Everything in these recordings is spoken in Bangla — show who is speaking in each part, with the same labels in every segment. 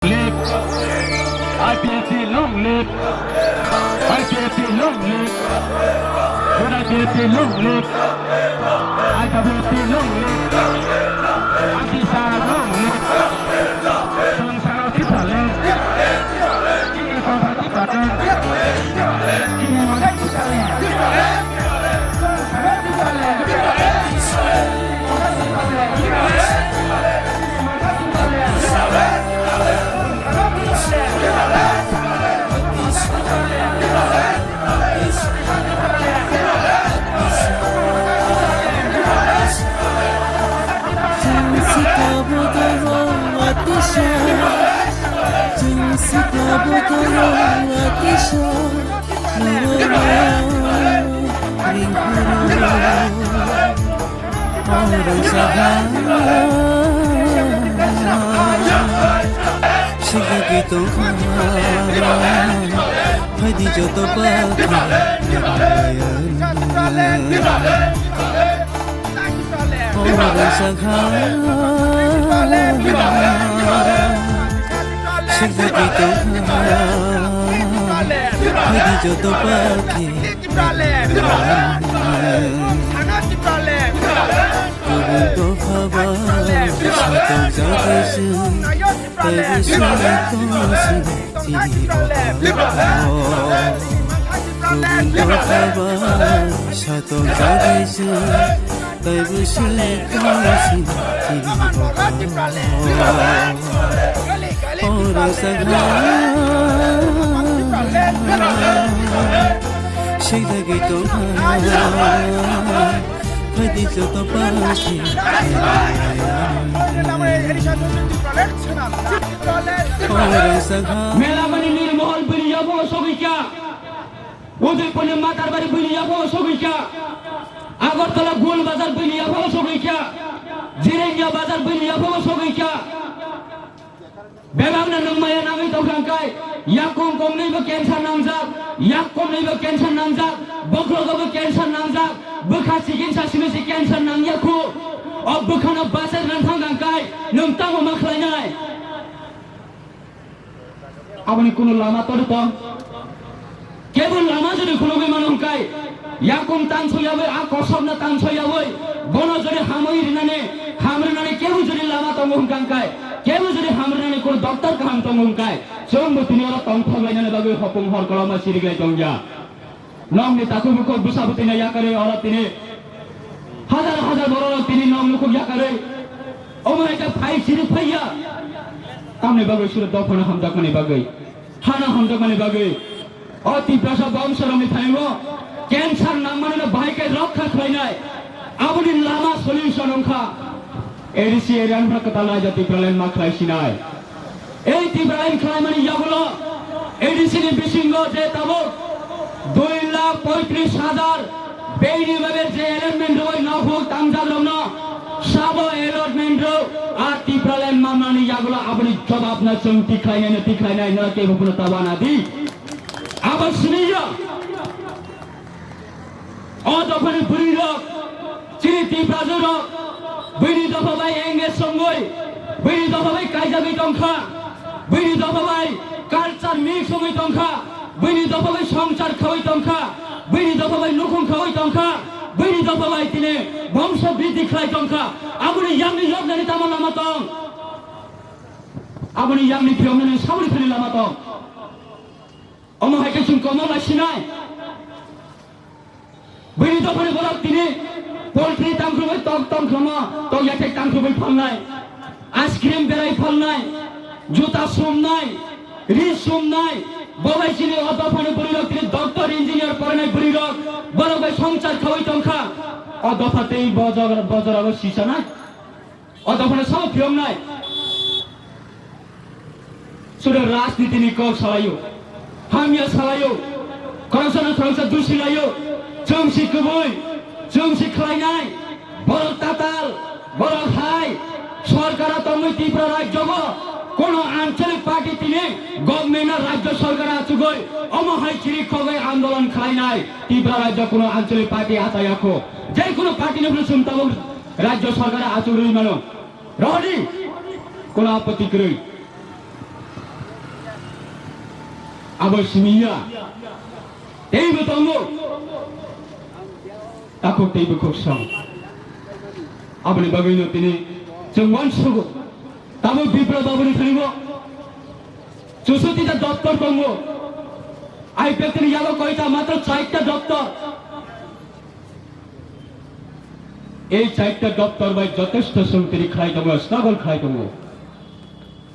Speaker 1: live. IPFC long live. IPFC long live. Good IPFC long live. IPFC long live. Anti-Sa long live. Sang-Sao kita live. Kini kota kita live. Kini kota kita live. Sang-Sao kita live.
Speaker 2: Hadi joto pakai orang sakhan Shigaki tohan Hadi joto pakai Kubun to khabar Shatong jagaisu Taibu sunai tosi Kubun to khabar Shatong jagaisu Taibu sunai tosi Orang sakhan Shigaki tohan Hadi joto pakai
Speaker 3: মেলামানি নির্মহল বলি যাবো সগিকা উদয়পুরের মাতার বাড়ি বলি যাবো সগিকা আগরতলা গোল বাজার বলি যাবো সগিকা জিরেঙ্গা বাজার বলি যাবো সগিকা বেবাংনা নংমায়া নামি তখাঙ্কাই ইয়াকুম কমনैबो ক্যান্সার নামজাক ইয়াক কমनैबो ক্যান্সার নামজাক বক্রগबो ক্যান্সার নামজাক बोखा चिकित्सा सिमेसि क्यान्सार नांगियाखौ बोखानो बासाय रानथांगांखाय नोंथांखौ मा खालायनाय आबनि कोनो लामा तोर दं केवल लामा जुदि कोनो बेमानंखाय याकुम तानसयाबै आ कसबना तानसयाबै बनो जुदि हामरिनानै केवल जुदि लामा दं हंखांखाय केवल जुदि हामरिनानै कोनो डक्टर काहाम दं हंखाय जोंबो तिनियाव तंथांलायनानै बागै हपुं हर कलमा सिरिगाय दंया नम ने ताकु मुख बुसाबुति ना या करे और तिने हजार हजार बरो तिने नम मुख या करे ओ माय का फाइ सिरि फैया तामने बागै सुर दफना हमदाकने बागै हाना हमदाकने बागै अति प्रसा वंशरमनि थाइगो क्यान्सार नाम माने बाइकै रक्षा खैनाय आबुनि लामा सल्युसन अंखा एडिसि एरियान प्रकताला जाति प्रलयन मा खलाइसिनाय এই তিব্রাইন খাইমানি याबुलो एडिसि नि बिसिंगो जे ताबो 2,35,000 बेनि बाबे जे एलमेन्ट रोय नाफु तामजालमनो साबो एलमेन्ट रो आति प्रलयन मामलानि यागुलो आबनि जवाब न चंति खायनाय न के बुनो ताबाना दि आबस्निय अ दफनि बुरि रो चिनि तिब्राजो रो बुरि दफबाय एंगे संगय बुरि दफबाय कायजागै दंखा बुरि दफबाय कालचार मिक्स संगै दंखा बैनि दफाबाय संसार खावै दंखा बैनि दफाबाय नखं खावै दंखा बैनि दफाबाय तिने वंश वृद्धि खाय दंखा आबुनि यांनि यगनानि तामा लामा दं आबुनि यांनि फियमनानि सावरि खानि लामा दं अमहायके सुन कमला सिनाय बैनि दफानि बरक तिने पोल्ट्री तांख्रुबै तक तंख्रमा तक याथे तांख्रुबै फाननाय आइसक्रिम बेराय फाननाय जुता सोमनाय रिस सोमनाय बबाइसिनि अदफानि बुरिरकनि डक्टर इन्जिनियर पढनाय बुरिरक बरबाय संसार खावै दंखा अदफातै बजाराबो सिसानाय अदफानि सब फियमनाय सुरे राजनीतिनि कक सालायो हामिया सालायो करप्सन दुसिलायो जोंसि गुबै जोंसि खालायनाय बर ताताल बर हाय सरकारा तमै तिब्रा राज्यबो कोनो आंचलिक पार्टी तिने गभर्नमेन्ट राज्य सरकार आचुगै अमहाय चिरि खगै आन्दोलन खालायनाय तिब्रा राज्य कोनो आंचलिक पार्टी आचायाखौ जे कोनो पार्टी ने सुमताबो राज्य सरकार आचुगै मानो रहनि कोनो आपत्ति गरै abo simiya teibo tongo tako teibo koksang aboni bagino tini jengwan sugo tabo bipro baboni thanibo 64টা দপ্তর tongo আইপিএফ এর যাবো কয়টা মাত্র 4টা দপ্তর এই 4টা দপ্তর বাই যথেষ্ট সংতরি খাই দেবো স্ট্রাগল খাই দেবো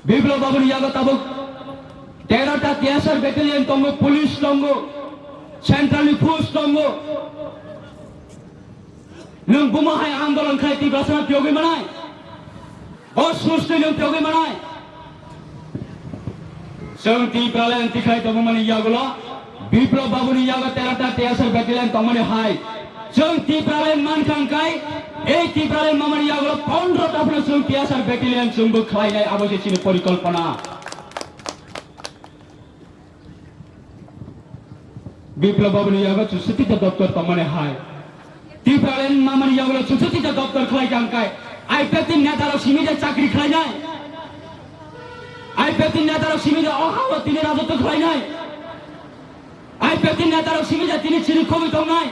Speaker 3: বিপ্লব বাবুর যাবো তব 13টা TSR battalion tongo police tongo central force tongo নং বুমাহাই আন্দোলন খাই তি বাসনা যোগী মানায় অসুস্থ নং যোগী মানায় সংতি প্রালয়ন তিখাই দেবো মানে ইয়াগুলো বিপ্লব বাবুর ইয়াগো 13টা টিএসআর ব্যাটালিয়ন তমনে হাই সংতি প্রালয়ন মানখানকাই এই টিপ্রালয়ন মামার ইয়াগুলো 15টা আপনার সংতি টিএসআর ব্যাটালিয়ন সঙ্গ খাই নাই আবশ্যক ছিল পরিকল্পনা বিপ্লব বাবুর ইয়াগো 64টা দপ্তর তমনে হাই টিপ্রালয়ন মামার ইয়াগুলো 64টা দপ্তর খাই কানকাই আইপিএফ নেতারা সীমিত চাকরি খাই নাই আইপিএফ নেতারা সীমিত অহাও তিনি রাজত্ব খাই নাই আইপিএফ নেতারা সীমিত তিনি ছিল খুবই কম নাই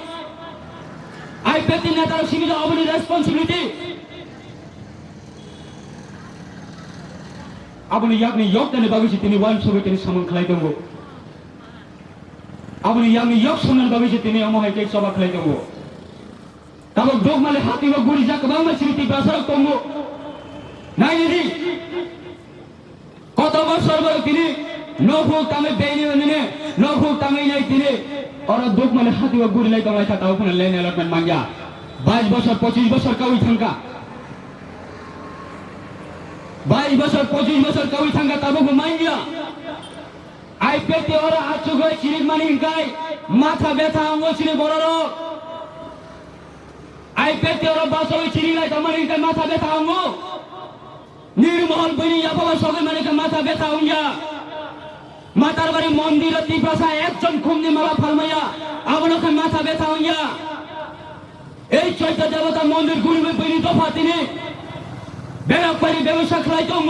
Speaker 3: আইপিএফ নেতারা সীমিত অবনি রেসপন্সিবিলিটি আপনি ইয়াগনি যোগদানে বাবিছি তিনি ওয়ান সবে তিনি সামন খাই দেবো আপনি ইয়াগনি যোগ সমান বাবিছি তিনি অমহাইকে সভা খাই দেবো তাবক দোগমালে হাতি বা গুড়ি যাক বাংলা স্মৃতি বাসারক তঙ্গো নাই নিদি কত বছর বলে তিনি নভু তামে বেইনি মানে নভু তামে নাই তিনি ওরা দোগমালে হাতি বা গুড়ি লাই তঙ্গাই থাকা ওখানে লেন অ্যালটমেন্ট মাঙ্গিয়া 22 বছর 25 বছর কাউই থাঙ্কা 22 বছর 25 বছর কাউই থাঙ্কা তাবক মাঙ্গিয়া আইপিএতে ওরা আচু গয় চিরিক মানি হিংকাই মাথা ব্যথা অঙ্গ চিনি বড় রোগ আইপিএতে ওরা বাসই চিনি লাই তোমার হিংকাই মাথা ব্যথা অঙ্গ নির্মহল বইনি যাবো সবে মানে মাথা ব্যথা অঙ্গিয়া মাতার বাড়ি মন্দির তীব্রসা একজন খুমনি মালা ফালমাইয়া আপনাকে মাথা ব্যথা অঙ্গিয়া এই চৈত্য দেবতা মন্দির গুরুবে বইনি দফা তিনি বেড়াপাড়ি ব্যবসা খেলাই তঙ্গ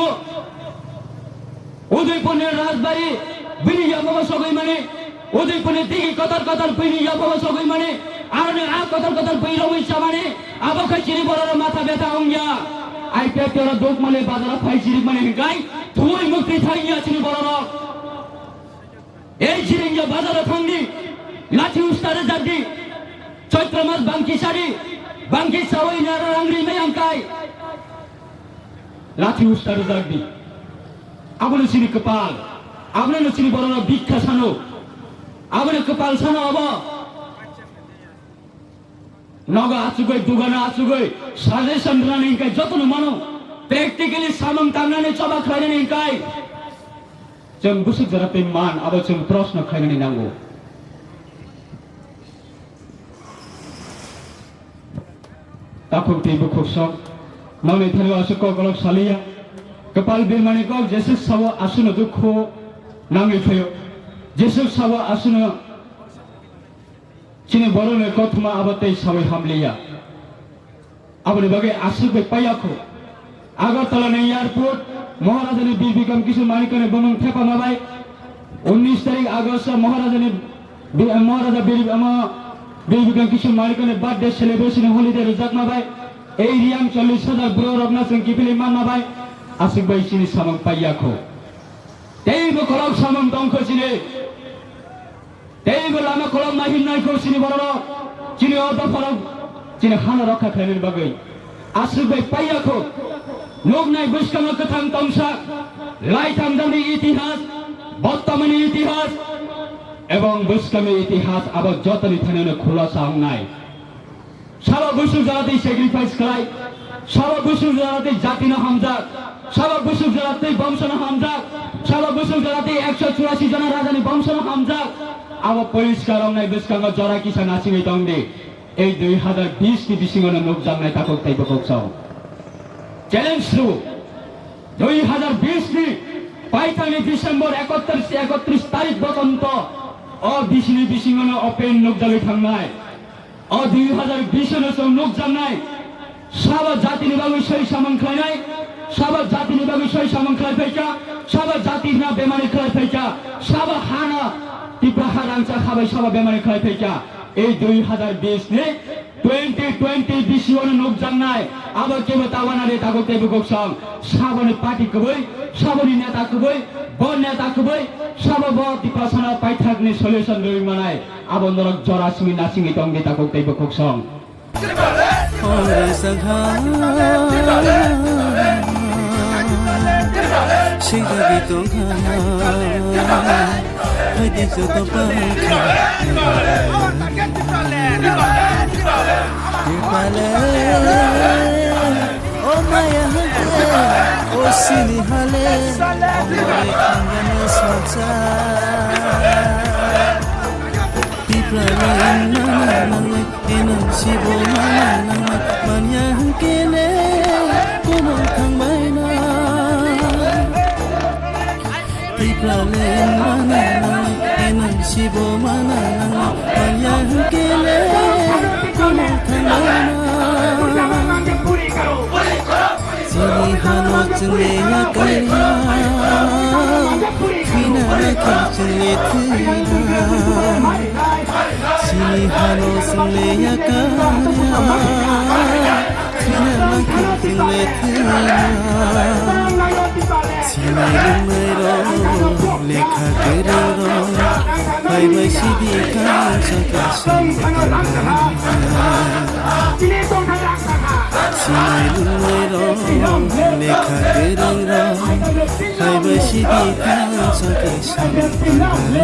Speaker 3: উদয়পুরের রাজবাড়ি বিনি যাবো সবাই মানে উদয়পুরের দিকে কতার কতার বইনি যাবো সবাই মানে আর কতার কতার বই রমেশা মানে আবকে চিনি বড় মাথা ব্যথা অঙ্গিয়া আইপিএফ ওরা দোক মানে বাজার ফাই চিনি মানে গাই তুই মুক্তি থাইয়া চিনি বড় এই চিরিঙ্গা বাজারে থাঙ্গি লাঠি উস্তারে জাগি চৈত্র মাস বাঙ্কি শাড়ি বাঙ্কি সাওই নারা রাংরি মেয়াঙ্কাই লাঠি উস্তারে জাগি আপনি চিনি কপাল আপনি চিনি বড় ভিক্ষা সানো আপনি কপাল সানো হব নগা আচুগই দুগানা আচুগই সাজেশন রানিং কাই যতন মানো প্র্যাকটিক্যালি সামং তামনানে চবা খাইনি কাই जों बुसुक जाराते मान अब जों प्रश्न खायनानै नांगौ ताखौ तेबो खोसं नावनै थानो आसुक गलक सालिया कपाल बिरमानि कक जेसु साव आसुनो दुख नाङै फैयो जेसु साव आसुनो चिनि बरने कथमा आबते सावै हामलिया आबनि बागे आसुक पायाखौ আগরতলা এয়ারপোর্ট মহারাজানি বীর বিক্রম কিশোর মানিকনে বমন থেপা মাবাই 19 তারিখ আগস্ট মহারাজা বীর বিক্রম কিশোর মানিকনে বার্থডে সেলিব্রেশন হলিডে রোজাক মাবাই এই রিয়াং 40,000 ব্রো রবনা সিং কিপিলি মান মাবাই আসিক বাই চিনি সামং পাইয়াখো তেইব খলক সামং দংখ চিনে তেইব লামা খলক মাহিন নাইখো চিনি বড় চিনি অদ ফরক চিনি হানা রক্ষা খাইনের বাগৈ আসিক বাই পাইয়াখো লোক নাই বুঝকানো কথাং তংসা লাইথাম দামি ইতিহাস বর্তমানে ইতিহাস এবং বুঝকামি ইতিহাস আবার যতনি থানে খোলাসা নাই সারা বছর যারাতেই স্যাক্রিফাইস করাই সারা বছর যারাতেই জাতি না হামজা সারা বছর যারাতেই বংশ না হামজা সারা বছর যারাতেই 184 জন রাজানি বংশ না হামজা আবার পরিষ্কার নাই বুঝকাঙ্গ জরা কিসা নাচিবে দংদে এই 2020 কি বিশিঙ্গন লোক জানাই তাকক তাই বকছাও চ্যালেঞ্জ থ্রু 2020 নি পাইতানি ডিসেম্বর 31 তারিখ পর্যন্ত অবিশিনি বিশিঙ্গন ওপেন লোক জালি থাংনাই 2020 নো লোক জানাই সাবা জাতি নিবাগৈ সই সামং খাইনাই সাবা জাতি নিবাগৈ সই সামং খাই ফাইকা সাবা জাতি না বেমানি খাই ফাইকা সাবা হানা সাবাই সাবা বেমারে খাই থেকে এই 2020 নে 2020 বিশ্বনে নোক জানাই আবার কেবো তাওয়ানারে তাগো কেবো গকসং সাবনে পার্টি কবই সাবনি নেতা কবই বন নেতা কবই সাববতি পাছনা পাইথাগনি সলিউশন রই মানাই আবন্দরক জরাসমি নাসিমি তংগে তাগো কেবো গকসং
Speaker 2: Ore sagha Shigagi tongha Hadi joto pakhi Dipale O maya hante O sini hale Omare khangane swacha Dipale nananang Enang sibo nananang Manya hangkene Kono kang maina Dipale nananang Enang sibo nananang Manya hangkene Kono kang maina Sini hano chungne ya kaya Fina rakha chungne thina Sini hano chungne ya kaya Fina rakha chungne thina Sini lumero lekha kerero Pai bai sidi kan sakya sambhagana Sinai lumero lekha kerero Pai bai sidi kan sakya sambhagana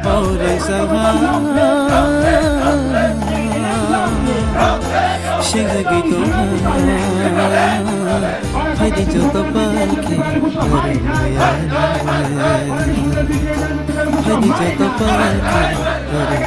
Speaker 2: Ore sagha Shigagi tongha Hadi joto pakhi Hadi joto pakhi